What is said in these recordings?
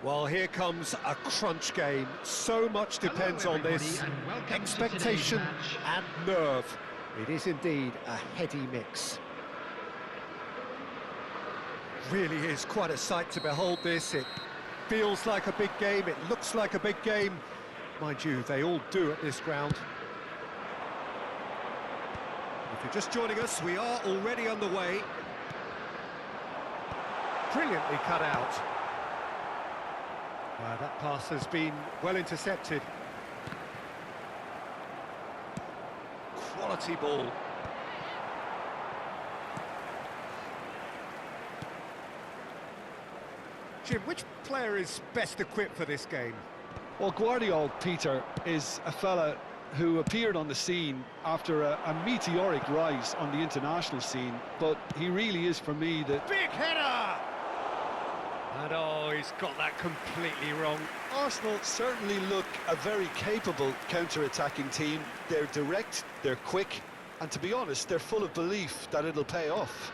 Well, here comes a crunch game. So much depends on this. Expectation and nerve. It is indeed a heady mix. Really is quite a sight to behold this. It feels like a big game, it looks like a big game. Mind you, they all do at this ground. If you're just joining us, we are already underway. Brilliantly cut out. That pass has been well intercepted. Quality ball. Jim, which player is best equipped for this game? Well, Guardiola, Peter, is a fella who appeared on the scene after a meteoric rise on the international scene, but he really is, for me, the... Big header! And oh, he's got that completely wrong. Arsenal certainly look a very capable counter-attacking team. They're direct, they're quick, and to be honest, they're full of belief that it'll pay off.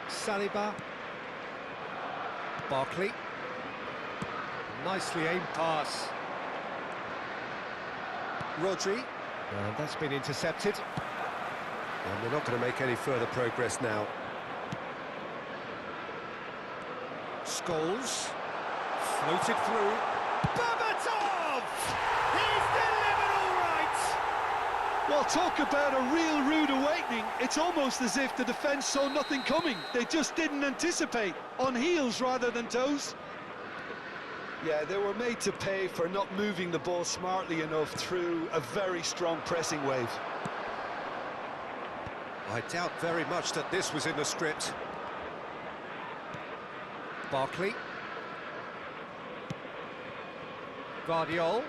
Saliba. Barkley. Nicely aimed pass. Rodri. And that's been intercepted. And they're not going to make any further progress now. Scholes. Floated through. Berbatov! He's delivered all right! Well, talk about a real rude awakening. It's almost as if the defence saw nothing coming. They just didn't anticipate. On heels rather than toes. Yeah, they were made to pay for not moving the ball smartly enough through a very strong pressing wave. I doubt very much that this was in the script. Barkley. Guardiola.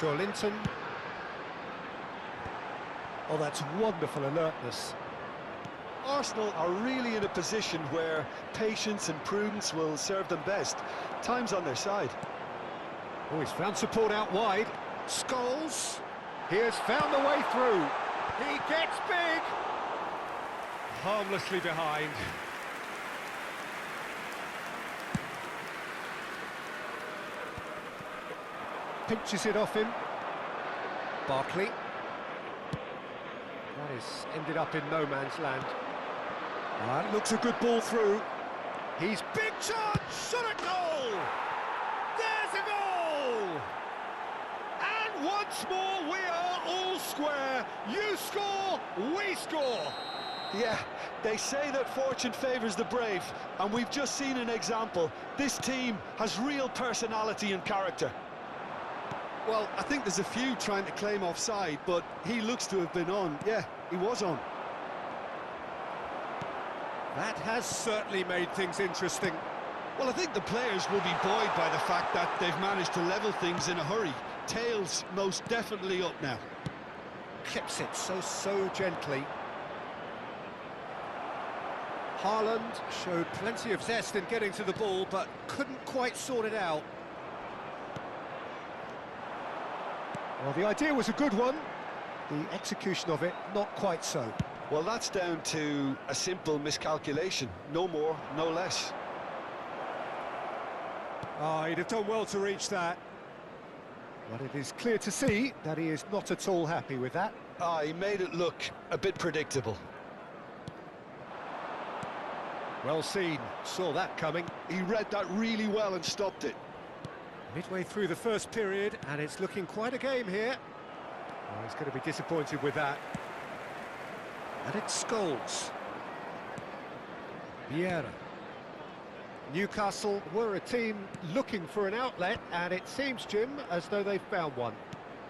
Linton. Oh, that's wonderful alertness. Arsenal are really in a position where patience and prudence will serve them best. Time's on their side. Oh, he's found support out wide. Scholes. He has found the way through. He gets big. Harmlessly behind. Pinches it off him. Barkley. That is ended up in no man's land. That looks a good ball through. He's big chance, shot at goal! There's a goal! And once more we are all square. You score, we score. Yeah, they say that fortune favours the brave, and we've just seen an example. This team has real personality and character. Well, I think there's a few trying to claim offside, but he looks to have been on. Yeah, he was on. That has certainly made things interesting. Well, I think the players will be buoyed by the fact that they've managed to level things in a hurry. Tails most definitely up now. Clips it so gently. Haaland showed plenty of zest in getting to the ball, but couldn't quite sort it out. Well, the idea was a good one. The execution of it, not quite so. Well, that's down to a simple miscalculation. No more, no less. He'd have done well to reach that. But it is clear to see that he is not at all happy with that. He made it look a bit predictable. Well seen, saw that coming. He read that really well and stopped it. Midway through the first period, and it's looking quite a game here. Oh, he's going to be disappointed with that. And it's Scholes. Vieira. Newcastle were a team looking for an outlet, and it seems, Jim, as though they've found one.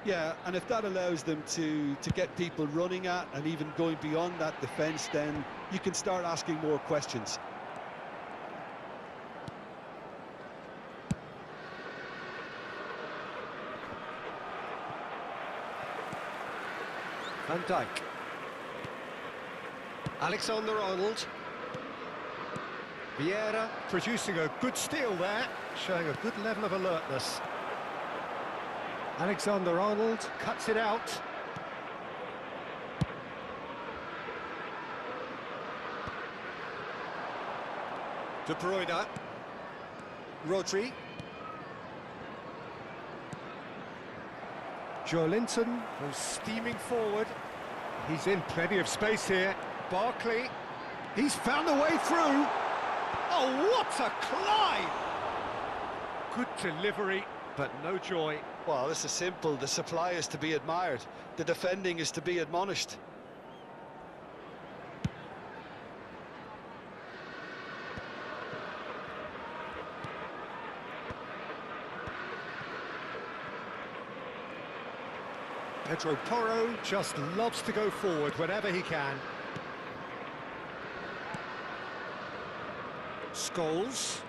Yeah, and if that allows them to get people running at and even going beyond that defence, then you can start asking more questions. Van Dijk. Alexander-Arnold. Vieira producing a good steal there, showing a good level of alertness. Alexander-Arnold cuts it out. De Bruyne. Rodri. Joelinton goes steaming forward. He's in plenty of space here. Barkley. He's found a way through. Oh, what a climb! Good delivery, but no joy. Well, this is simple. The supply is to be admired. The defending is to be admonished. Pedro Porro just loves to go forward whenever he can. Scholes.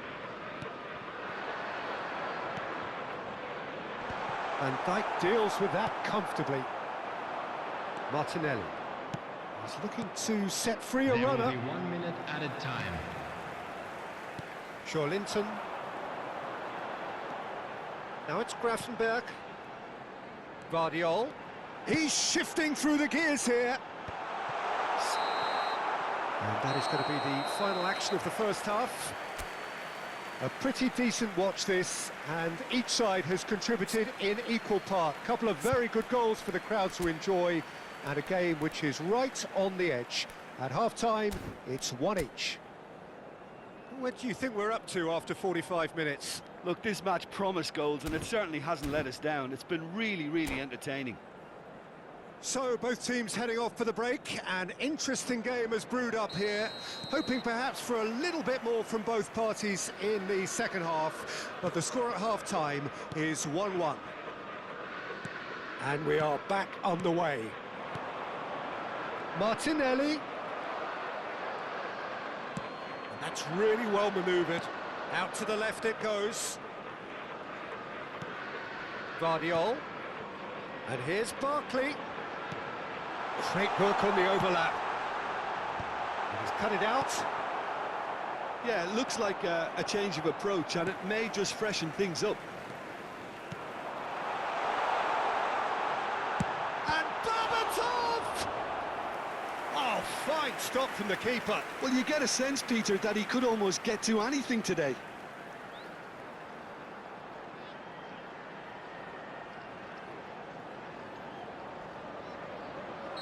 And Dijk deals with that comfortably. Martinelli. He's looking to set free a runner. There will be 1 minute added time. Joelinton. Now it's Grafenberg. Guardiol. He's shifting through the gears here. And that is going to be the final action of the first half. A pretty decent watch this, and each side has contributed in equal part. A couple of very good goals for the crowd to enjoy, and a game which is right on the edge. At half-time, it's 1 each. What do you think we're up to after 45 minutes? Look, this match promised goals, and it certainly hasn't let us down. It's been really, really entertaining. So, both teams heading off for the break. An interesting game has brewed up here, hoping perhaps for a little bit more from both parties in the second half, but the score at half-time is 1-1. And we are back underway. Martinelli. And that's really well manoeuvred. Out to the left it goes. Guardiol. And here's Barkley. Great work on the overlap. And he's cut it out. Yeah, it looks like a change of approach, and it may just freshen things up. And Berbatov! Oh, fine stop from the keeper. Well, you get a sense, Peter, that he could almost get to anything today.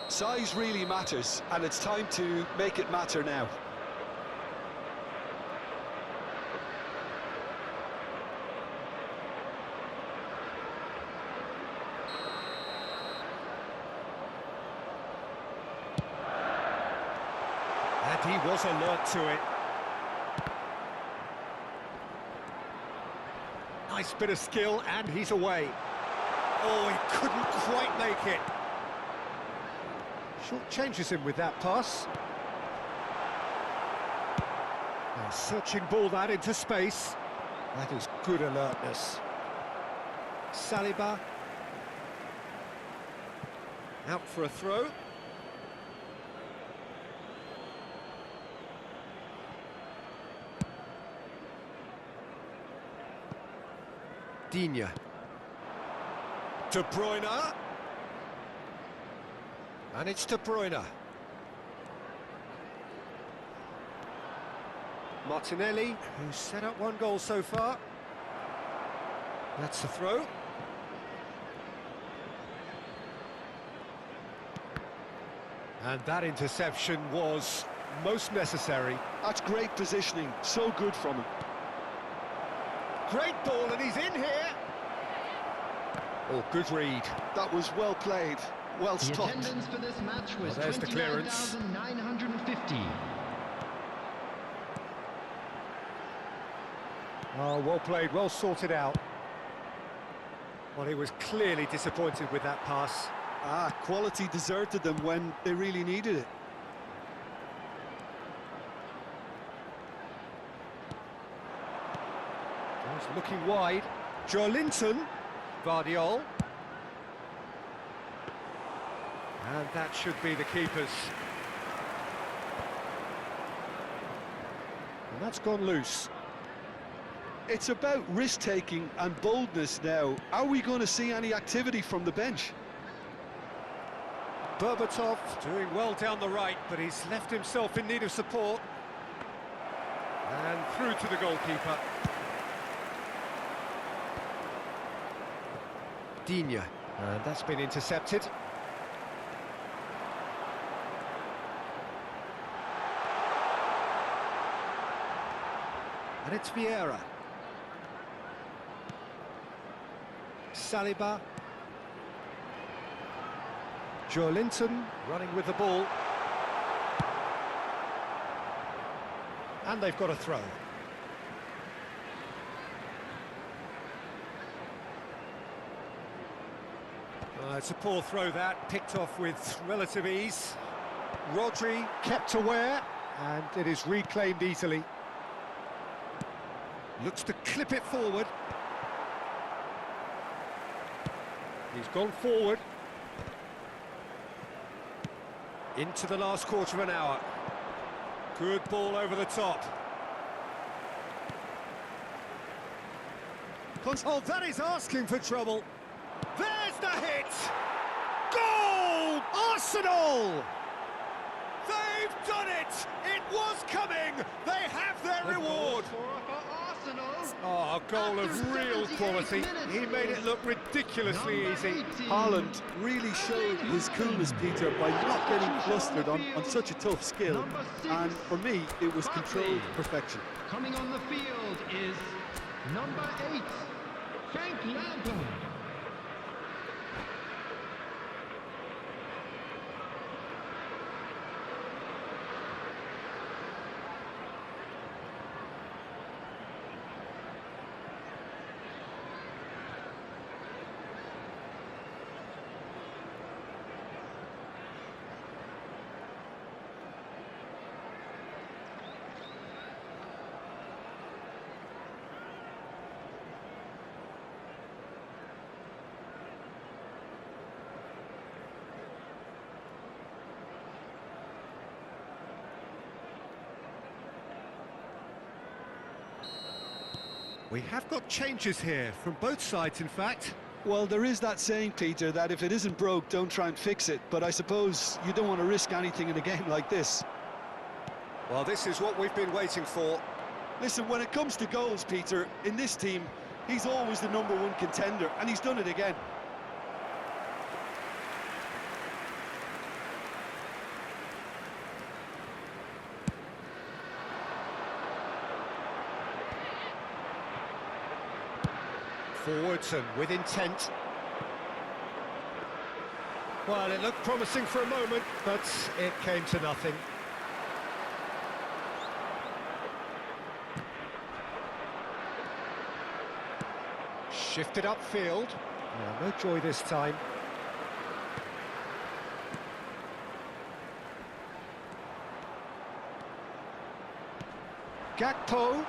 Size really matters, and it's time to make it matter now. And he was alert to it. Nice bit of skill, and he's away. Oh, he couldn't quite make it. Short changes him with that pass. A searching ball that into space. That is good alertness. Saliba. Out for a throw. Digne. De Bruyne. And it's De Bruyne. Martinelli, who's set up 1 goal so far. That's the throw. And that interception was most necessary. That's great positioning, so good from him. Great ball, and he's in here. Oh, good read. That was well played. Well The stopped. attendance for this match was Well, there's the clearance. 29,950. Oh, well played, well sorted out. Well, he was clearly disappointed with that pass. Quality deserted them when they really needed it. He's looking wide. Joelinton. Guardiol. And that should be the keeper's. And that's gone loose. It's about risk-taking and boldness now. Are we going to see any activity from the bench? Berbatov doing well down the right, but he's left himself in need of support. And through to the goalkeeper. Digne, and that's been intercepted. And it's Vieira. Saliba. Joe Linton running with the ball. And they've got a throw. It's a poor throw that, picked off with relative ease. Rodri kept aware, and it is reclaimed easily. Looks to clip it forward. He's gone forward. Into the last quarter of an hour. Good ball over the top. Oh, that is asking for trouble. There's the hit! Goal! Arsenal! They've done it! It was coming! They have their reward! Oh, a goal of real quality. He made it look ridiculously easy. Haaland really showed his coolness, Peter, by not getting flustered on such a tough skill. And for me, it was controlled perfection. Coming on the field is number 8, Frank Lampard. We have got changes here, from both sides in fact. Well, there is that saying, Peter, that if it isn't broke, don't try and fix it. But I suppose you don't want to risk anything in a game like this. Well, this is what we've been waiting for. Listen, when it comes to goals, Peter, in this team, he's always the #1 contender, and he's done it again. Forwards and with intent. Well, it looked promising for a moment, but it came to nothing. Shifted upfield. No joy this time. Gakpo.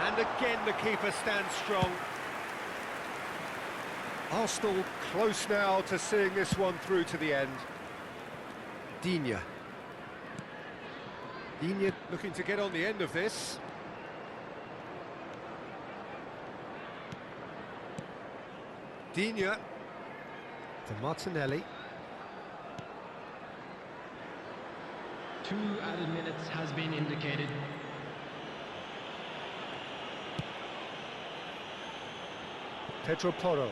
And again the keeper stands strong. Arsenal close now to seeing this one through to the end. Digne. Digne looking to get on the end of this. Digne to Martinelli. 2 added minutes has been indicated. Pedro Porro.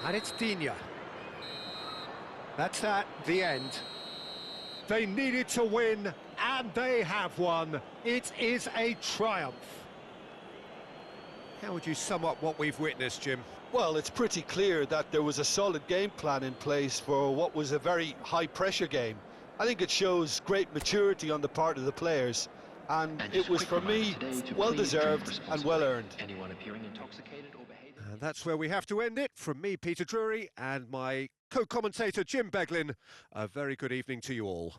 And it's Digne. That's the end. They needed to win, and they have won. It is a triumph. How would you sum up what we've witnessed, Jim? Well, it's pretty clear that there was a solid game plan in place for what was a very high-pressure game. I think it shows great maturity on the part of the players, and it was, for me, well-deserved and well-earned. Anyone appearing intoxicated or behaving... And that's where we have to end it. From me, Peter Drury, and my co-commentator, Jim Beglin, a very good evening to you all.